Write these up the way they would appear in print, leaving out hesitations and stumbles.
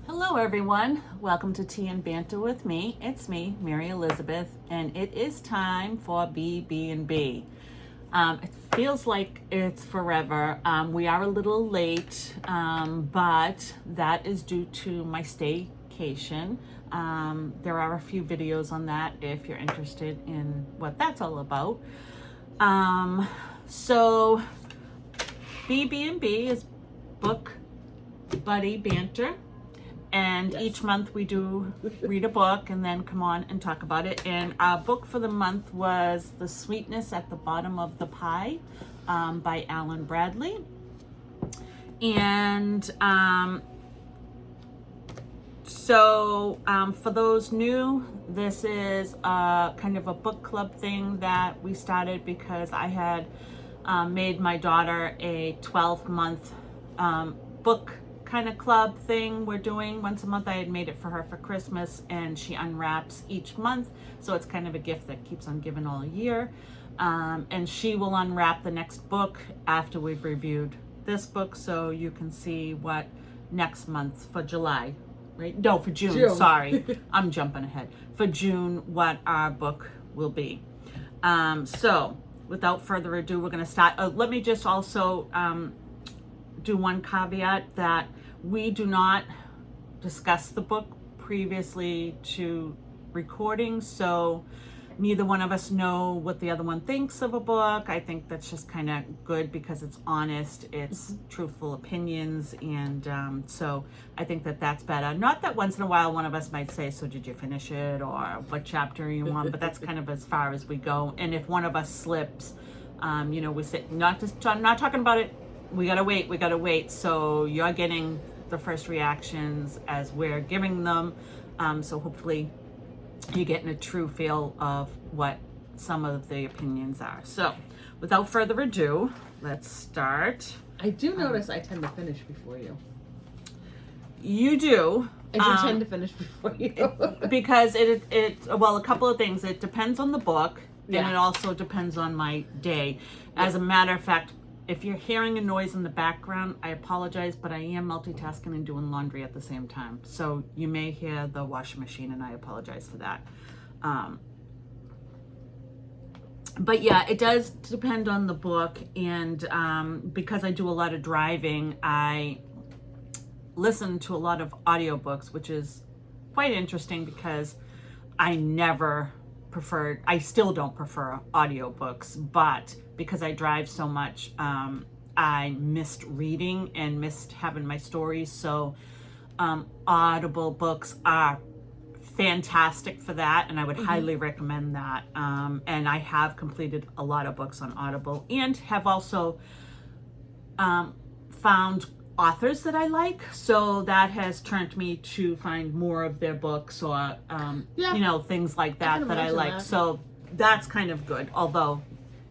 Hello everyone, welcome to Tea and Banter with me. It's me, Mary Elizabeth, and it is time for BB&B. It feels like it's forever. We are a little late, but that is due to my staycation. There are a few videos on that if you're interested in what that's all about. So BB&B is Book Buddy Banter. And yes. Each month we do read a book and then come on and talk about it. And our book for the month was The Sweetness at the Bottom of the Pie by Alan Bradley. And for those new, this is kind of a book club thing that we started because I had made my daughter a 12-month book kind of club thing we're doing once a month. I had made it for her for Christmas, and she unwraps each month, so it's kind of a gift that keeps on giving all year. And she will unwrap the next book after we've reviewed this book, so you can see what next month for July, right? No, for June. Sorry, I'm jumping ahead. For June, what our book will be. So without further ado, we're going to start. Let me just also do one caveat that we do not discuss the book previously to recording, so neither one of us know what the other one thinks of a book. I think that's just kind of good because it's honest, it's truthful opinions, and so I think that that's better. Not that once in a while one of us might say, so did you finish it, or what chapter are you on, but that's kind of as far as we go. And if one of us slips, we say, I'm not talking about it, we gotta wait. So you're getting the first reactions as we're giving them. So hopefully you're getting a true feel of what some of the opinions are. So without further ado, let's start. I do notice I tend to finish before you. You do. I do tend to finish before you. Because a couple of things. It depends on the book, and it also depends on my day. As a matter of fact, if you're hearing a noise in the background, I apologize, but I am multitasking and doing laundry at the same time. So you may hear the washing machine, and I apologize for that. But yeah, it does depend on the book. And because I do a lot of driving, I listen to a lot of audiobooks, which is quite interesting because I still don't prefer audiobooks, but because I drive so much, I missed reading and missed having my stories. So Audible books are fantastic for that, and I would highly recommend that. And I have completed a lot of books on Audible, and have also found authors that I like, so that has turned me to find more of their books, or things like that I like. That. So that's kind of good, although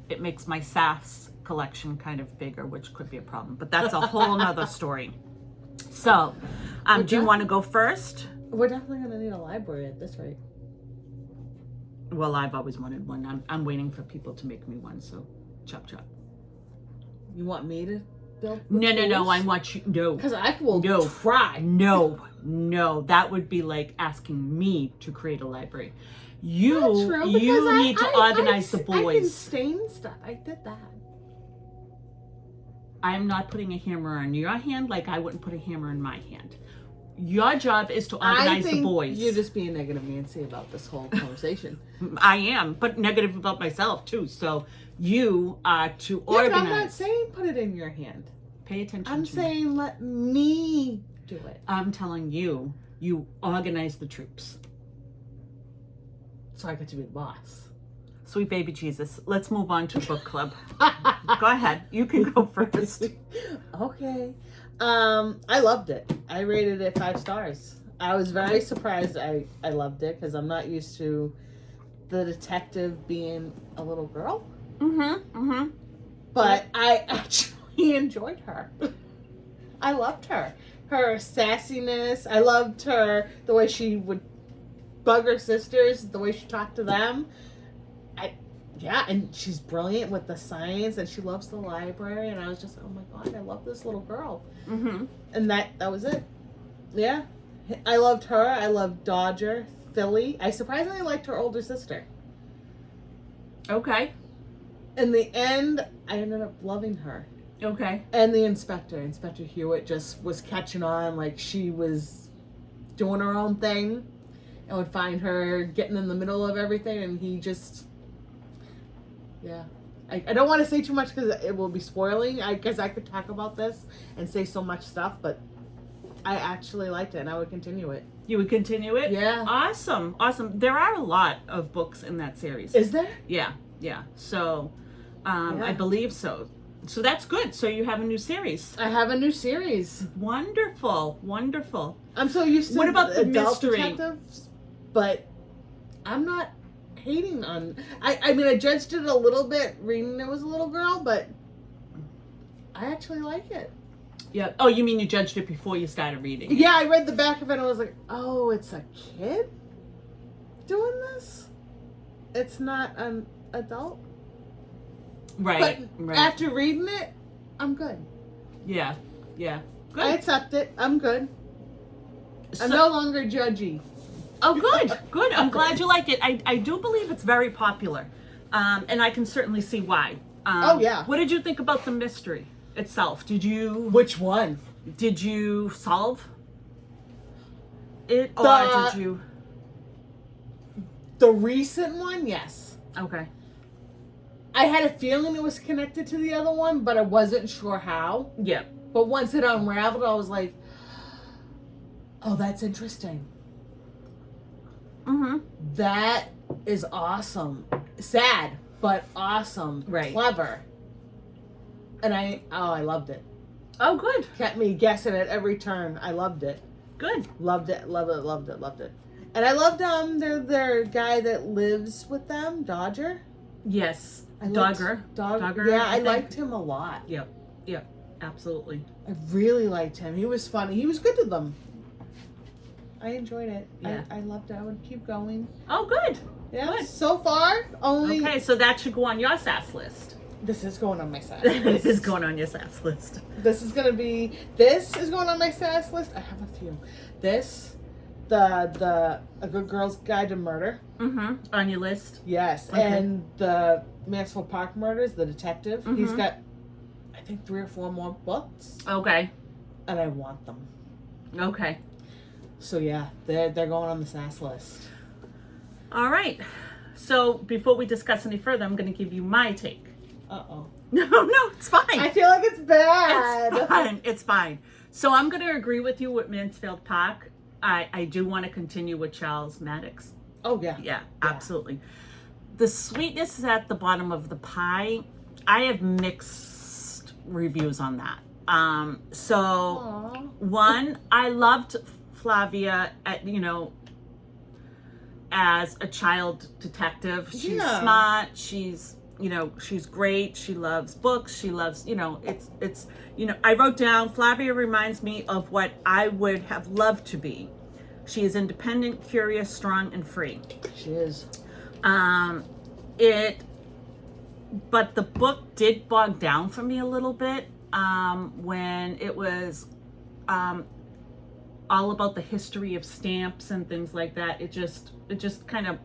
it makes my SAS collection kind of bigger, which could be a problem, but that's a whole nother story. So do you want to go first? We're definitely going to need a library at this rate. Well, I've always wanted one. I'm waiting for people to make me one, so chop chop. You want me to build? No, I want you. No, because I will try. No, that would be like asking me to create a library. You need to organize the boys. I can stain stuff. I did that. I'm not putting a hammer in your hand like I wouldn't put a hammer in my hand. Your job is to organize the boys. You're just being negative Nancy about this whole conversation. I am, but negative about myself too. So you are to organize. But I'm not saying put it in your hand. Pay attention. I'm saying let me do it. I'm telling you, you organize the troops. So I get to be the boss. Sweet baby Jesus. Let's move on to book club. Go ahead. You can go first. Okay. I loved it. I rated it 5 stars. I was very surprised I loved it because I'm not used to the detective being a little girl. But I actually enjoyed her. I loved her. Her sassiness. I loved her, the way she would bug her sisters, the way she talked to them. And she's brilliant with the science, and she loves the library, and I was just, oh my God, I love this little girl. And that was it. Yeah. I loved her. I loved Dodger, Philly. I surprisingly liked her older sister. Okay. In the end, I ended up loving her. Okay. And the Inspector Hewitt, just was catching on. Like, she was doing her own thing and would find her getting in the middle of everything, and he just, yeah. I don't want to say too much because it will be spoiling, because I could talk about this and say so much stuff, but I actually liked it, and I would continue it. You would continue it? Yeah. Awesome. Awesome. There are a lot of books in that series. Is there? Yeah. Yeah. So, Yeah. I believe so. So that's good. So you have a new series. I have a new series. Wonderful. Wonderful. I'm so used to What about the adult mystery? detectives, but I'm not hating on. I mean, I judged it a little bit reading it was a little girl, but I actually like it. Yeah. Oh, you mean you judged it before you started reading? Yeah, I read the back of it and I was like, oh, it's a kid doing this? It's not an adult? Right. But right. after reading it, I'm good. Yeah. Yeah. Good. I accept it. I'm good. I'm So- no longer judgy. Oh, good, good. I'm glad you like it. I do believe it's very popular, and I can certainly see why. Oh, yeah. What did you think about the mystery itself? Did you Which one? solve it, or The- did you? The recent one, yes. Okay. I had a feeling it was connected to the other one, but I wasn't sure how. Yeah. But once it unraveled, I was like, oh, that's interesting. Mm-hmm. That is awesome. Sad, but awesome. Right. Clever. And I loved it. Oh, good, Kept me guessing at every turn. I loved it. good. Loved it, loved it, loved it, loved it. And I loved their guy that lives with them, Dodger. Yes. I liked Dogger. Yeah, I think. liked him a lot. Yep. Yep. Absolutely. I really liked him. He was funny. He was good to them. I enjoyed it. Yeah. I loved it. I would keep going. Oh, good. Yeah. Good. So far, only Okay, so that should go on your sass list. this is going on my sass This list. is going on your sass list. This is going on my sass list. I have a few. This, A Good Girl's Guide to Murder. Mm-hmm. On your list. Yes. Okay. And the Mansfield Park Murders, the detective. He's Mhm. got, I think, 3 or 4 more books, Okay. and I want them. Okay. So yeah, they're going on the sass list. All right. So before we discuss any further, I'm going to give you my take. Uh-oh. No, it's fine. I feel like it's bad. It's fine. It's fine. So I'm going to agree with you with Mansfield Park. I do want to continue with Charles Maddox. Oh yeah. Yeah, absolutely. The sweetness is at the bottom of the pie. I have mixed reviews on that. So Aw. one, I loved Flavia as a child detective. She's Yeah. smart. She's great. She loves books. She loves, I wrote down Flavia reminds me of what I would have loved to be. She is independent, curious, strong, and free. She is. But the book did bog down for me a little bit when it was all about the history of stamps and things like that. It just kind of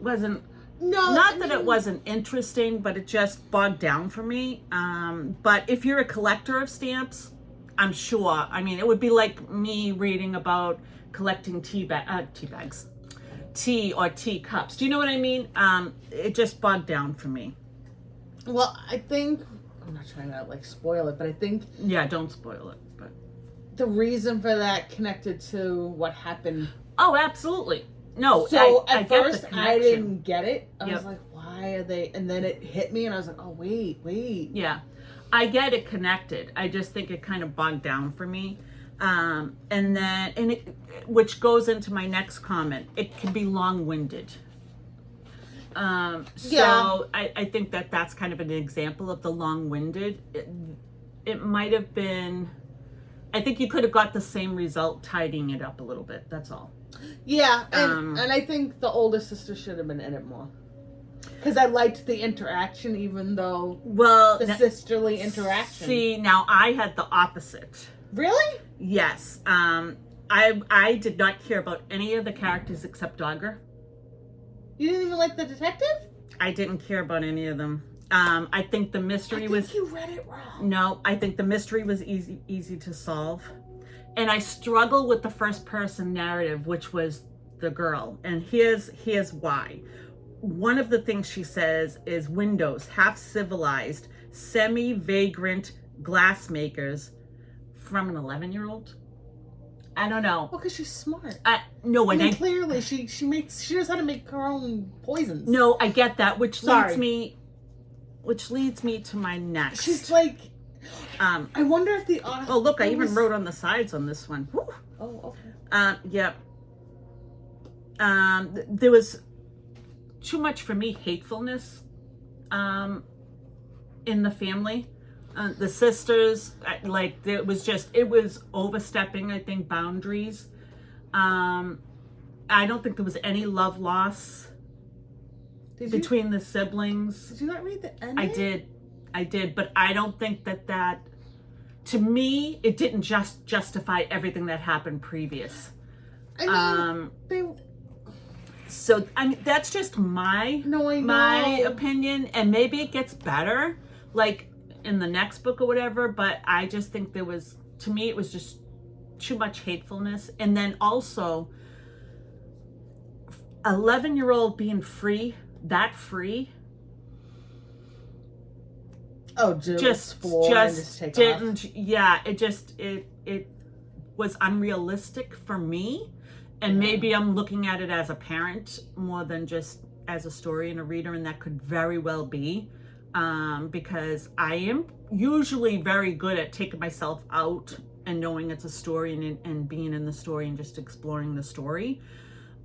wasn't. Not that it wasn't interesting, but it just bogged down for me. But if you're a collector of stamps, I'm sure. I mean, it would be like me reading about collecting tea or teacups. Do you know what I mean? It just bogged down for me. Well, I think I'm not trying to spoil it, but I think Yeah, don't spoil it. But the reason for that connected to what happened. oh, absolutely. No, So I at get first the I connection. didn't get it. I Yep. was like, why are they? And then it hit me, and I was like, oh wait. Yeah, I get it connected. I just think it kind of bogged down for me. Which goes into my next comment. It can be long-winded. Yeah. So I think that's kind of an example of the long-winded. It might have been. I think you could have got the same result tidying it up a little bit. That's all. Yeah, and I think the older sister should have been in it more. Because I liked the interaction, even though the sisterly interaction. See, now I had the opposite. Really? Yes. I did not care about any of the characters except Dogger. You didn't even like the detective? I didn't care about any of them. I think the mystery was. You read it wrong. No, I think the mystery was easy to solve, and I struggle with the first person narrative, which was the girl. And here's why. One of the things she says is windows, half civilized, semi-vagrant glassmakers from an 11-year-old. I don't know. Well, because she's smart. No, I mean, clearly she knows how to make her own poisons. No, I get that, which leads me to my next. She's like, I wonder if the author. Oh, look, I even wrote on the sides on this one. Whew. Oh, okay. Yep. There was too much for me hatefulness in the family. The sisters, it was overstepping, I think, boundaries. I don't think there was any love loss between the siblings. Did you not read the ending? I did, but I don't think that to me, it didn't just justify everything that happened previous. I mean, So I mean, that's just my opinion, and maybe it gets better, like in the next book or whatever. But I just think it was just too much hatefulness, and then also 11-year-old being free. Oh, just didn't. Yeah, it was unrealistic for me. And maybe I'm looking at it as a parent more than just as a story and a reader, and that could very well be, because I am usually very good at taking myself out and knowing it's a story and being in the story and just exploring the story.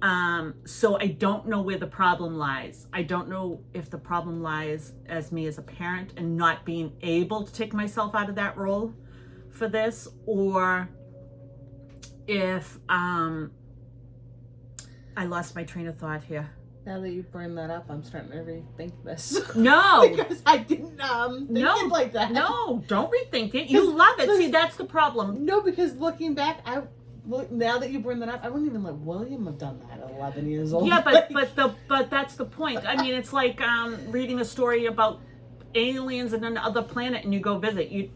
So I don't know where the problem lies. I don't know if the problem lies as me as a parent and not being able to take myself out of that role for this, or if I lost my train of thought here. Now that you bring that up, I'm starting to rethink this. No, because I didn't think it like that. No, don't rethink it. You love it. See, that's the problem. No, because looking back, now that you bring that up, I wouldn't even let William have done that at 11 years old. Yeah, but that's the point. I mean, it's like reading a story about aliens in another planet, and you go visit. You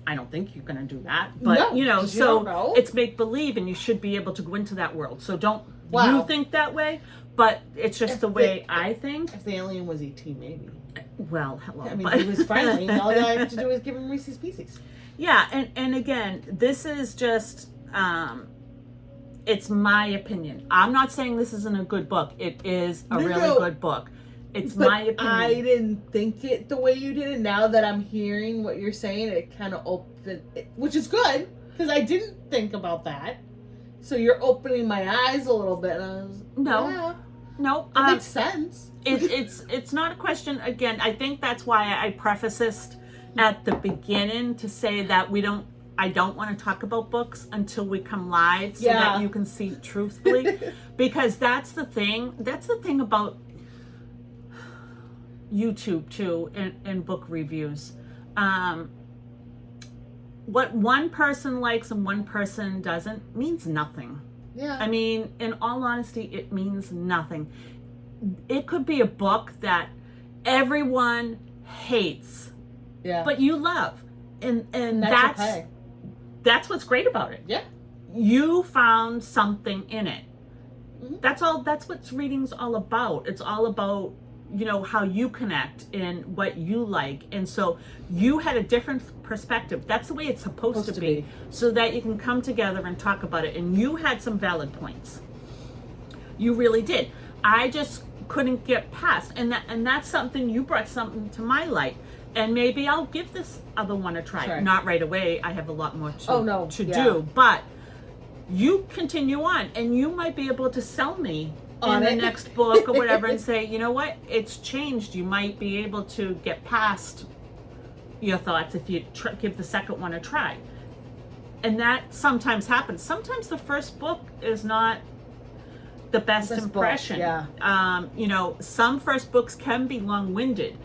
I don't think you're going to do that, but no, so it's make believe, and you should be able to go into that world. So don't you think that way? But it's just the way I think. If the alien was ET, maybe. Well, hello. I mean, he was friendly. All I have to do is give him Reese's Pieces. Yeah, and again, this is just it's my opinion. I'm not saying this isn't a good book. It is a really good book. It's my opinion. I didn't think it the way you did it. Now that I'm hearing what you're saying, it kind of opened, which is good, because I didn't think about that. So you're opening my eyes a little bit. And I was, no, it makes sense. It's not a question. Again, I think that's why I preface this at the beginning to say that I don't want to talk about books until we come live, so that you can see truthfully, because that's the thing. That's the thing about YouTube too, and book reviews. What one person likes and one person doesn't means nothing. Yeah. I mean, in all honesty, it means nothing. It could be a book that everyone hates, but you love, and that's what's great about it. Yeah. You found something in it. Mm-hmm. That's all. That's what reading's all about. It's all about, how you connect and what you like. And so you had a different perspective. That's the way it's supposed to be, so that you can come together and talk about it. And you had some valid points. You really did. I just couldn't get past. And that's something, you brought something to my light. And maybe I'll give this other one a try. Sure. Not right away. I have a lot more to yeah. do. But you continue on, and you might be able to sell me in the next book or whatever, and say, you know what, it's changed. You might be able to get past your thoughts if you give the second one a try. And that sometimes happens. Sometimes the first book is not the best impression. Some first books can be long-winded,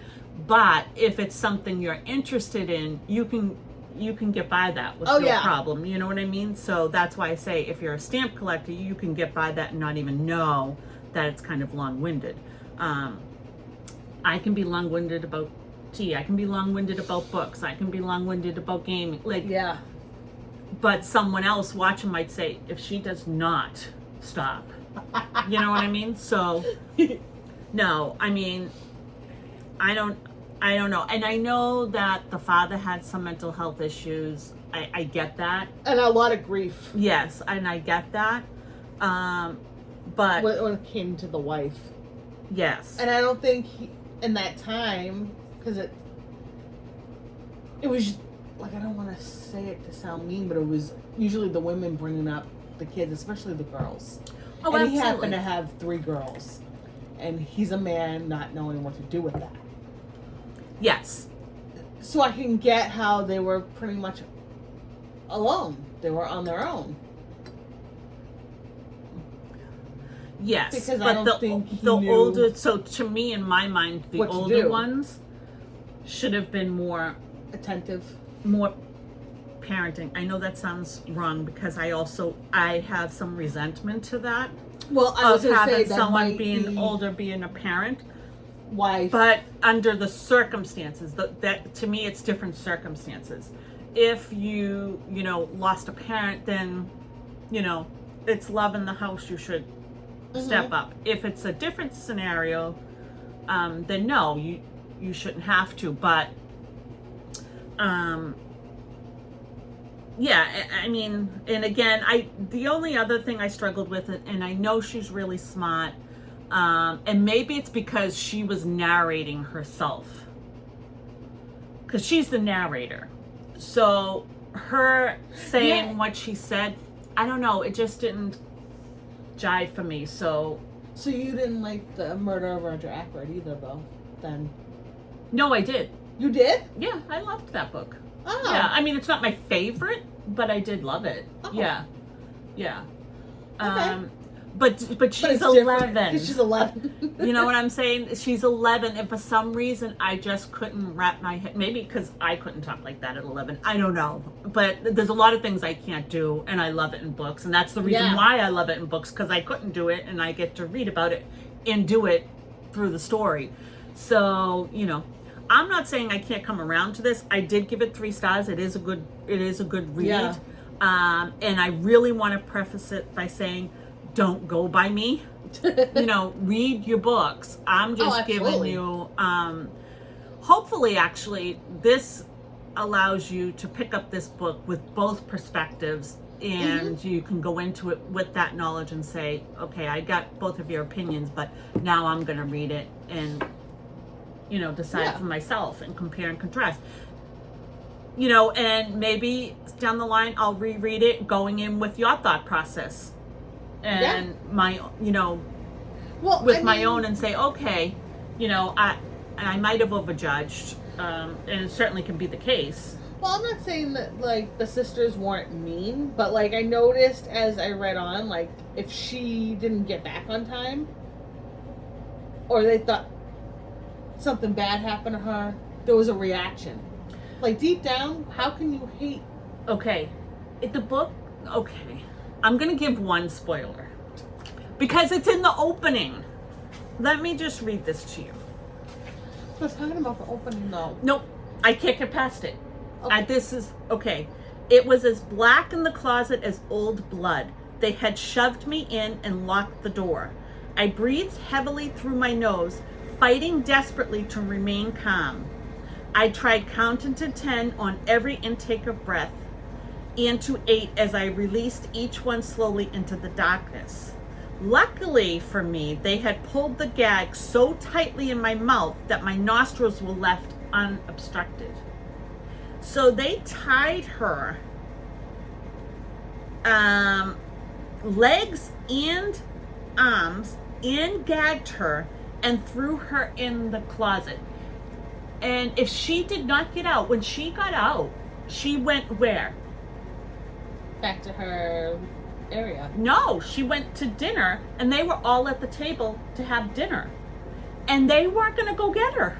but if it's something you're interested in, you can you can get by that with Oh, no yeah. problem. You know what I mean? So that's why I say if you're a stamp collector, you can get by that and not even know that it's kind of long-winded. I can be long-winded about tea. I can be long-winded about books. I can be long-winded about gaming. Like, Yeah. but someone else watching might say, if she does not stop, you know what I mean? So, no, I mean, I don't know. And I know that the father had some mental health issues. I get that. And a lot of grief. Yes, and I get that. But When it came to the wife. yes. And I don't think in that time, because it was, like, I don't want to say it to sound mean, but it was usually the women bringing up the kids, especially the girls. Oh, and absolutely. he happened to have 3 girls. And he's a man not knowing what to do with that. Yes. So I can get how they were pretty much alone. They were on their own. Yes. Because but I don't think he the knew older, so to me, in my mind, the what to older do. ones should have been more Attentive. parenting. I know that sounds wrong because I have some resentment to that. Well, I was Of going to say having that someone might being be older being a parent. wife. But under the circumstances, that to me, it's different circumstances. If you lost a parent, then, it's love in the house. You should step up. If it's a different scenario, then no, you shouldn't have to. But, yeah, I mean, and again, the only other thing I struggled with, and I know she's really smart, and maybe it's because she was narrating herself, because she's the narrator. So her saying what she said, I don't know, it just didn't jive for me. So you didn't like the Murder of Roger Ackroyd either, though, then? no, I did. You did? Yeah, I loved that book. Oh. Yeah, I mean, it's not my favorite, but I did love it. Oh. Yeah. Okay. But she's But it's 11. because she's 11. You know what I'm saying? She's 11, and for some reason, I just couldn't wrap my head. Maybe because I couldn't talk like that at 11. I don't know. But there's a lot of things I can't do, and I love it in books. And that's the reason why I love it in books, because I couldn't do it, and I get to read about it and do it through the story. So, I'm not saying I can't come around to this. I did give it 3 stars. It is a good read. Yeah. And I really want to preface it by saying, don't go by me. Read your books. I'm just giving you, hopefully actually this allows you to pick up this book with both perspectives, and you can go into it with that knowledge and say, okay, I got both of your opinions, but now I'm going to read it and, decide for myself and compare and contrast. And maybe down the line, I'll reread it going in with your thought process and my, with my own, and say, okay, I might have overjudged, and it certainly can be the case. Well, I'm not saying that, like, the sisters weren't mean, but, like, I noticed as I read on, like, if she didn't get back on time, or they thought something bad happened to her, there was a reaction. Like, deep down, how can you hate? Okay. The book, okay. I'm going to give one spoiler. Because it's in the opening. Let me just read this to you. I was talking about the opening, though. Nope. I can't get past it. Okay. This is, okay. It was as black in the closet as old blood. They had shoved me in and locked the door. I breathed heavily through my nose, fighting desperately to remain calm. I tried counting to 10 on every intake of breath, and to 8 as I released each one slowly into the darkness. Luckily for me, they had pulled the gag so tightly in my mouth that my nostrils were left unobstructed. So they tied her legs and arms and gagged her and threw her in the closet. And if she did not get out, when she got out, she went where? Back to her area. No, she went to dinner, and they were all at the table to have dinner. And they weren't going to go get her.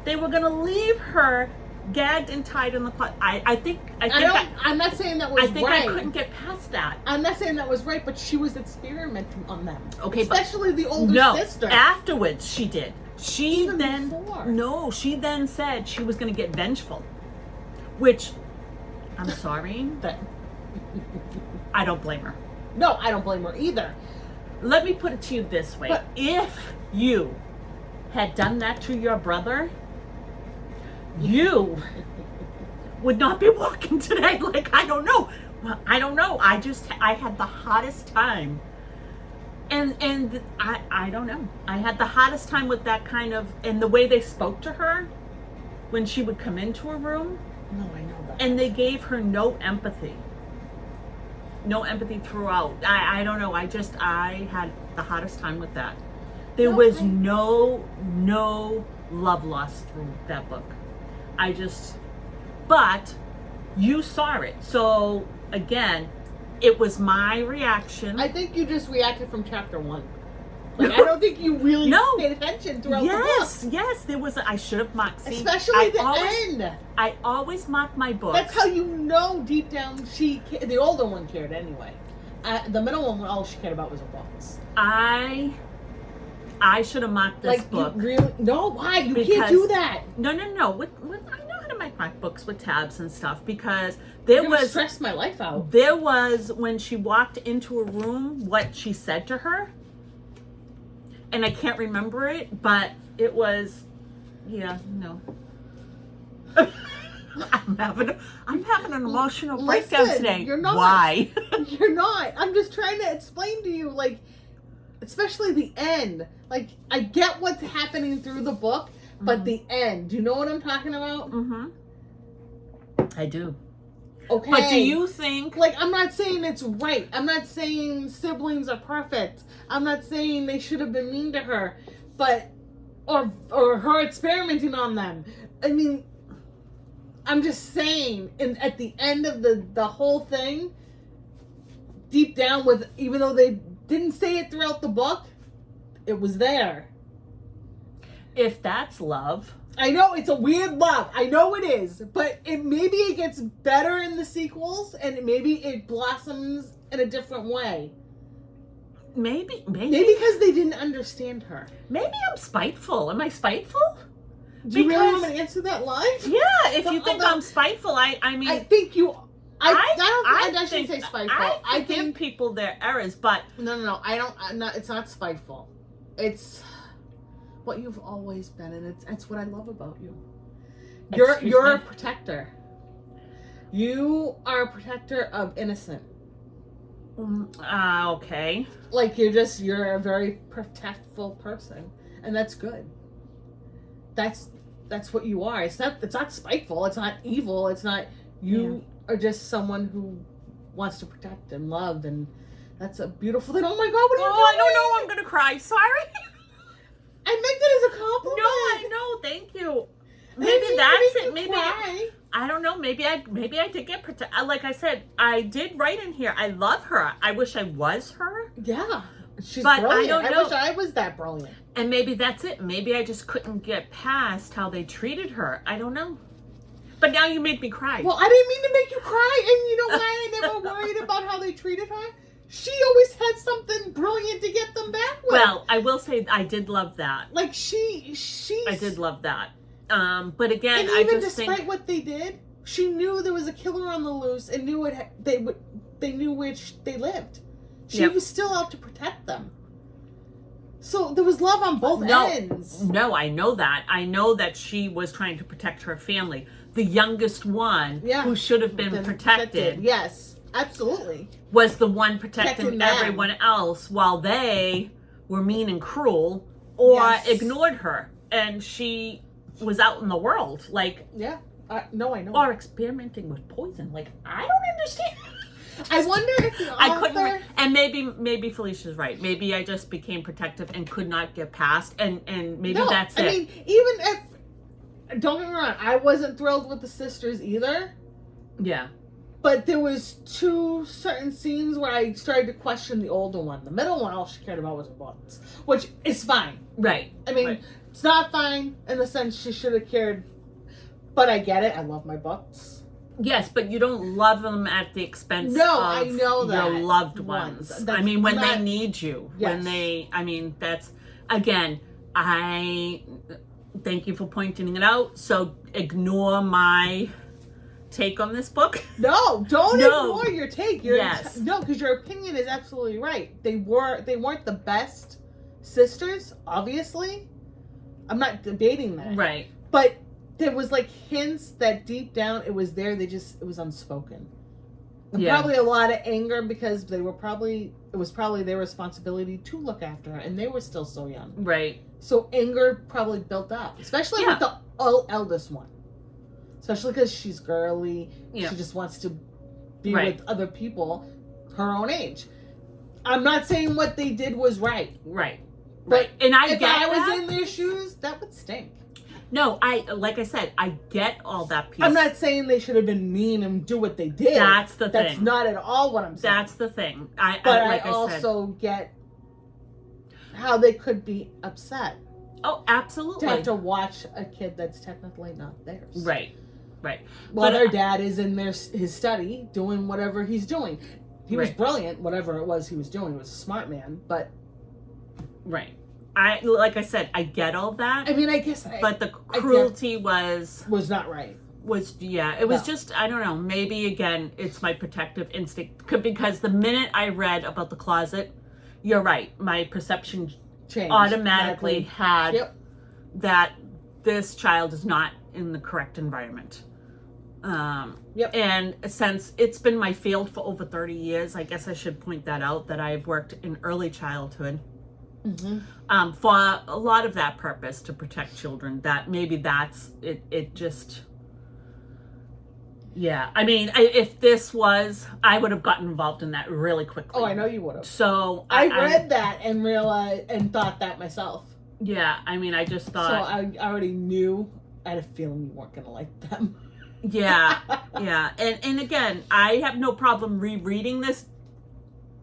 They were going to leave her gagged and tied in the closet. I'm not saying that was I think right. I couldn't get past that. I'm not saying that was right, but she was experimenting on them. Okay, especially the older sister. Afterwards she did. She Before. she then said she was going to get vengeful, which I'm sorry, I don't blame her. No, I don't blame her either. Let me put it to you this way: if you had done that to your brother, you would not be walking today. Like, I don't know. I had the hardest time. And I don't know. I had the hardest time with that kind of, and the way they spoke to her when she would come into a room. No, I know that. And they gave her no empathy. No empathy throughout. I don't know. I had the hardest time with that. There was no love lost through that book. But you saw it. So again, it was my reaction. I think you just reacted from chapter 1. Like, I don't think you really paid attention throughout the book. Yes, there was. I should have marked. Especially the end. I always mark my books. That's how you know deep down the older one cared anyway. The middle one, all she cared about was her books. I should have marked this book. No, why? You can't do that. No. I know how to make my books with tabs and stuff, because You're gonna stress my life out. There was, when she walked into a room, what she said to her, and I can't remember it, but it was, no. I'm having an emotional breakdown today. You're not. Why? You're not. I'm just trying to explain to you, like, especially the end. Like, I get what's happening through the book, but the end. Do you know what I'm talking about? Mm-hmm. I do. Okay. But do you think... Like, I'm not saying it's right. I'm not saying siblings are perfect. I'm not saying they should have been mean to her. But... Or her experimenting on them. I mean... I'm just saying, at the end of the whole thing, deep down even though they didn't say it throughout the book, it was there. If that's love. I know, it's a weird love. I know it is. But maybe it gets better in the sequels, and maybe it blossoms in a different way. Maybe because they didn't understand her. Maybe I'm spiteful. Am I spiteful? Do you really want to answer that live? Yeah, if you think I'm spiteful, I mean... I think you... I shouldn't say spiteful. I give people their errors, but... No, I don't... it's not spiteful. It's what you've always been, and it's what I love about you. You're a protector. You are a protector of innocent. Okay. Like, you're a very protectful person, and that's good. That's what you are. It's not spiteful. It's not evil. It's not, you are just someone who wants to protect and love, and that's a beautiful thing. Oh my God, what are you doing? I don't know. I'm gonna cry. Sorry. I meant it as a compliment. No, I know. Thank you. Maybe that's it. Maybe cry. I don't know. Maybe I did get protected. Like I said, I did write in here. I love her. I wish I was her. Yeah. She's but brilliant. I don't know. Wish I was that brilliant. And maybe that's it. Maybe I just couldn't get past how they treated her. I don't know. But now you made me cry. Well, I didn't mean to make you cry. And you know why I never worried about how they treated her? She always had something brilliant to get them back with. Well, I will say I did love that. Like, I did love that. But again, and even despite what they did, she knew there was a killer on the loose and knew they knew which they lived. She was still out to protect them. So there was love on both ends. No, I know that. I know that she was trying to protect her family. The youngest one, who should have been protected. Yes, absolutely. Was the one protecting everyone else while they were mean and cruel or ignored her. And she was out in the world. Like, no, I know. Or experimenting with poison. Like, I don't understand. I wonder if the author... And maybe Felicia's right. Maybe I just became protective and could not get past, and maybe that's it. I mean, even if... Don't get me wrong, I wasn't thrilled with the sisters either. Yeah. But there was 2 certain scenes where I started to question the older one. The middle one, all she cared about was her buttons. Which is fine. Right. I mean, it's not fine in the sense she should have cared But I get it. I love my books. Yes, but you don't love them at the expense No, of I know that. your loved ones. That's I mean, when not- they need you. Yes. When they, I mean, that's, again, I thank you for pointing it out. So ignore my take on this book. No, don't No. ignore your take. Yes. No, because your opinion is absolutely right. They weren't the best sisters, obviously. I'm not debating that. Right. But there was like hints that deep down it was there. It was unspoken. And Yeah. probably a lot of anger because it was probably their responsibility to look after her, and they were still so young. Right. So anger probably built up, especially with the eldest one. Especially because she's girly. Yeah. She just wants to be Right. with other people her own age. I'm not saying what they did was right. Right. But Right. And I if get I was that. in their shoes, that would stink. No, like I said, I get all that piece. I'm not saying they should have been mean and do what they did. That's the That's thing. not at all what I'm saying. That's the thing. But like I I also get how they could be upset oh, absolutely. to have to watch a kid that's technically not theirs. Right. Right. While But their dad is in his study doing whatever he's doing. He was Right. brilliant, whatever it was he was doing. He was a smart man. But, Like I said, I get all that. I mean, I guess But the cruelty was not right. it was No. just, I don't know, maybe again it's my protective instinct, because the minute I read about the closet, you're right, my perception Change. automatically had Yep. that this child is not in the correct environment. Yep. And since it's been my field for over 30 years, I guess I should point that out, that I've worked in early childhood for a lot of that purpose, to protect children. That maybe that's it. It just, yeah. I mean, if this was, I would have gotten involved in that really quickly. Oh, I know you would have. So I read that and realized and thought that myself. Yeah, I mean, I just So thought. I already knew. I had a feeling you weren't gonna like them. Yeah, yeah. And again, I have no problem rereading this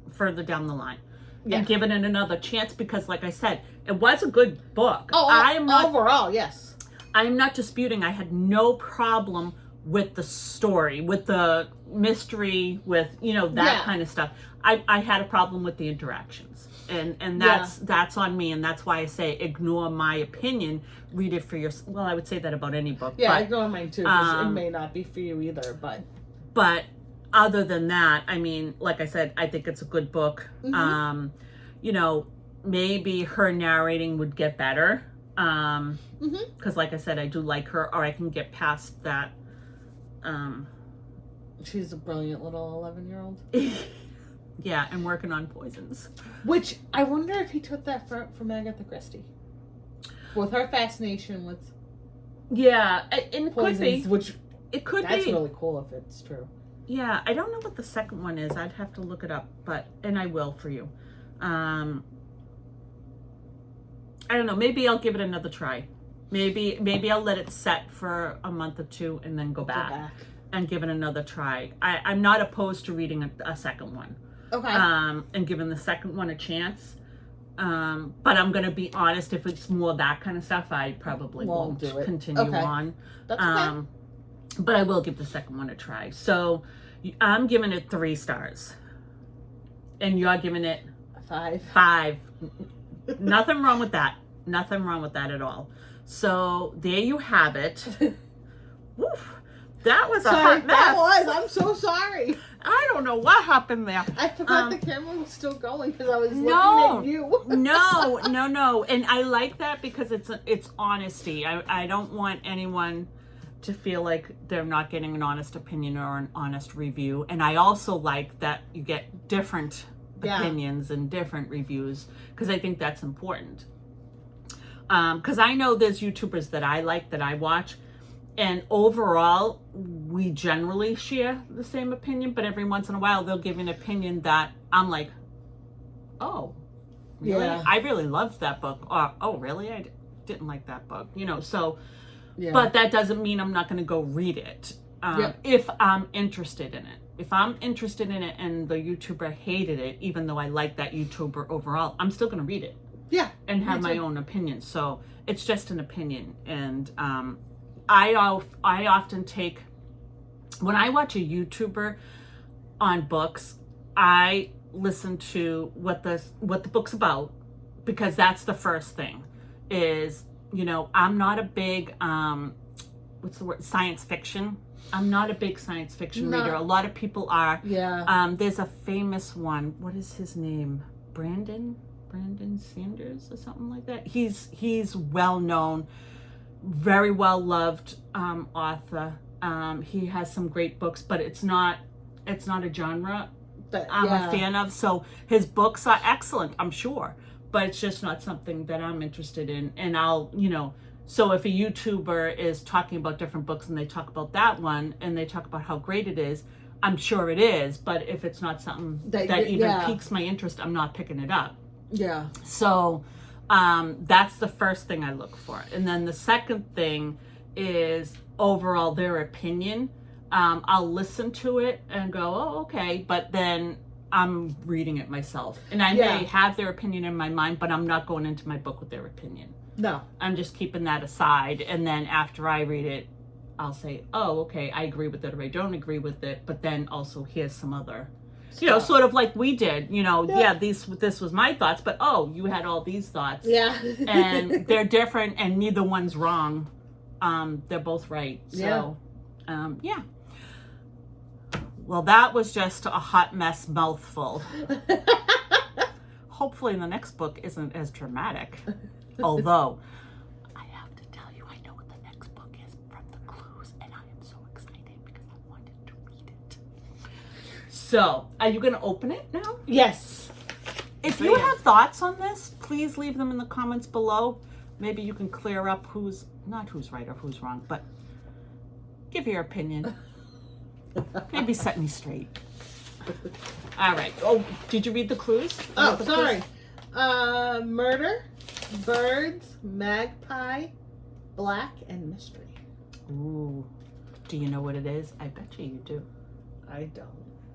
further down the line. Yeah. And giving it another chance, because like I said, it was a good book. Oh, I am not overall, yes. I'm not disputing. I had no problem with the story, with the mystery, with that kind of stuff. I had a problem with the interactions. And that's on me, and that's why I say ignore my opinion, read it for yourself. Well, I would say that about any book. Yeah, but, ignore mine too, because it may not be for you either, but other than that, I mean, like I said, I think it's a good book. Maybe her narrating would get better. Because like I said, I do like her, or I can get past that. She's a brilliant little 11-year-old. Yeah, and working on poisons. Which, I wonder if he took that from Agatha Christie. With her fascination with Yeah, and it poisons, could be. which It could that's be. really cool if it's true. Yeah, I don't know what the second one is. I'd have to look it up, and I will for you. I don't know. Maybe I'll give it another try. Maybe I'll let it set for a month or two and then go back and give it another try. I'm not opposed to reading a second one. Okay. And giving the second one a chance. But I'm going to be honest, if it's more that kind of stuff, I probably won't do it. continue Okay. on. That's okay. But I will give the second one a try. So I'm giving it 3 stars. And you're giving it 5. 5. Nothing wrong with that. Nothing wrong with that at all. So there you have it. Woof. That was a hot mess. That was. I'm so sorry. I don't know what happened there. I forgot the camera was still going because I was looking at you. No. And I like that because it's honesty. I don't want anyone to feel like they're not getting an honest opinion or an honest review. And I also like that you get different opinions and different reviews, because I think that's important. Because I know there's YouTubers that I like, that I watch, and overall we generally share the same opinion, but every once in a while they'll give an opinion that I'm like, oh, really? Yeah. I really loved that book. Or, oh, really? I didn't like that book. So, Yeah. but that doesn't mean I'm not going to go read it if I'm interested in it. If I'm interested in it and the YouTuber hated it, even though I like that YouTuber overall, I'm still going to read it. Yeah. And have my own opinion. So it's just an opinion. And I often take, when I watch a YouTuber on books, I listen to what the book's about, because that's the first thing. Is, you know, I'm not a big what's the word, science fiction. I'm not a big science fiction reader. A lot of people are. Yeah. There's a famous one. What is his name? Brandon Sanders or something like that. He's well known, very well loved author. He has some great books, but it's not a genre But, I'm a fan of. So his books are excellent, I'm sure, but it's just not something that I'm interested in. And I'll, you know, so if a YouTuber is talking about different books and they talk about that one and they talk about how great it is, I'm sure it is. But if it's not something that even piques my interest, I'm not picking it up. Yeah. So that's the first thing I look for. And then the second thing is overall their opinion. I'll listen to it and go, oh, okay. But then I'm reading it myself. And I may have their opinion in my mind, but I'm not going into my book with their opinion. No. I'm just keeping that aside. And then after I read it, I'll say, oh, okay, I agree with it or I don't agree with it. But then also here's some other, you know, sort of like we did, you know, this was my thoughts, but oh, you had all these thoughts. Yeah. And they're different and neither one's wrong. They're both right. So, yeah. Well, that was just a hot mess mouthful. Hopefully the next book isn't as dramatic. Although, I have to tell you, I know what the next book is from the clues, and I am so excited because I wanted to read it. So, are you going to open it now? Yes. If you have thoughts on this, please leave them in the comments below. Maybe you can clear up not who's right or who's wrong, but give your opinion. Maybe set me straight. All right. Oh, did you read the clues? Oh, sorry. Murder, birds, magpie, black, and mystery. Ooh. Do you know what it is? I bet you do. I don't.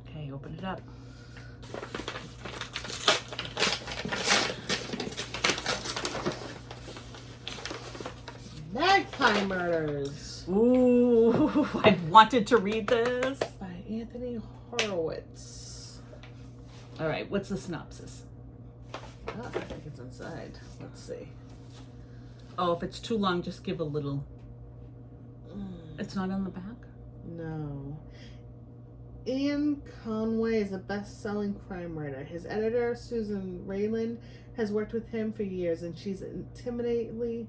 Okay, open it up. Magpie Murders. Ooh, I've wanted to read this. By Anthony Horowitz. All right, what's the synopsis? Oh, I think it's inside. Let's see. Oh, if it's too long, just give a little. It's not on the back? No. Ian Conway is a best-selling crime writer. His editor, Susan Rayland, has worked with him for years, and she's intimately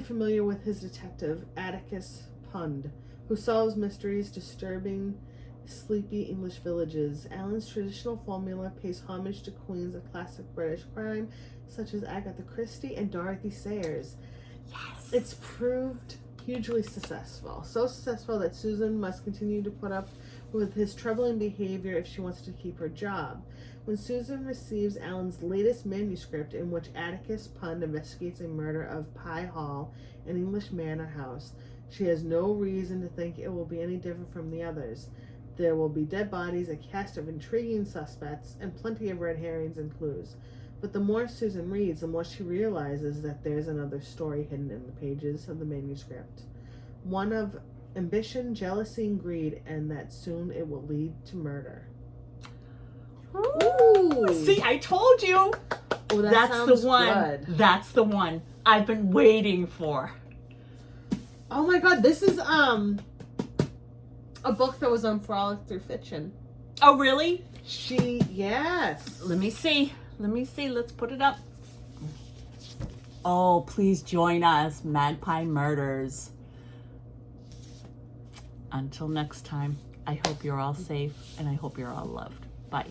familiar with his detective, Atticus Pund, who solves mysteries disturbing sleepy English villages. Allen's traditional formula pays homage to queens of classic British crime, such as Agatha Christie and Dorothy Sayers. Yes. It's proved hugely successful. So successful that Susan must continue to put up with his troubling behavior if she wants to keep her job. When Susan receives Allen's latest manuscript, in which Atticus Pund investigates a murder of Pye Hall, an English manor house, she has no reason to think it will be any different from the others. There will be dead bodies, a cast of intriguing suspects, and plenty of red herrings and clues. But the more Susan reads, the more she realizes that there's another story hidden in the pages of the manuscript. One of ambition, jealousy, and greed, and that soon it will lead to murder. Ooh. See, I told you. Oh, that's the one. Good. That's the one I've been waiting for. Oh my god, this is a book that was on Frolic Through Fiction. Oh, really? Yes. Let me see. Let's put it up. Oh, please join us, Magpie Murders. Until next time, I hope you're all safe and I hope you're all loved. Bye.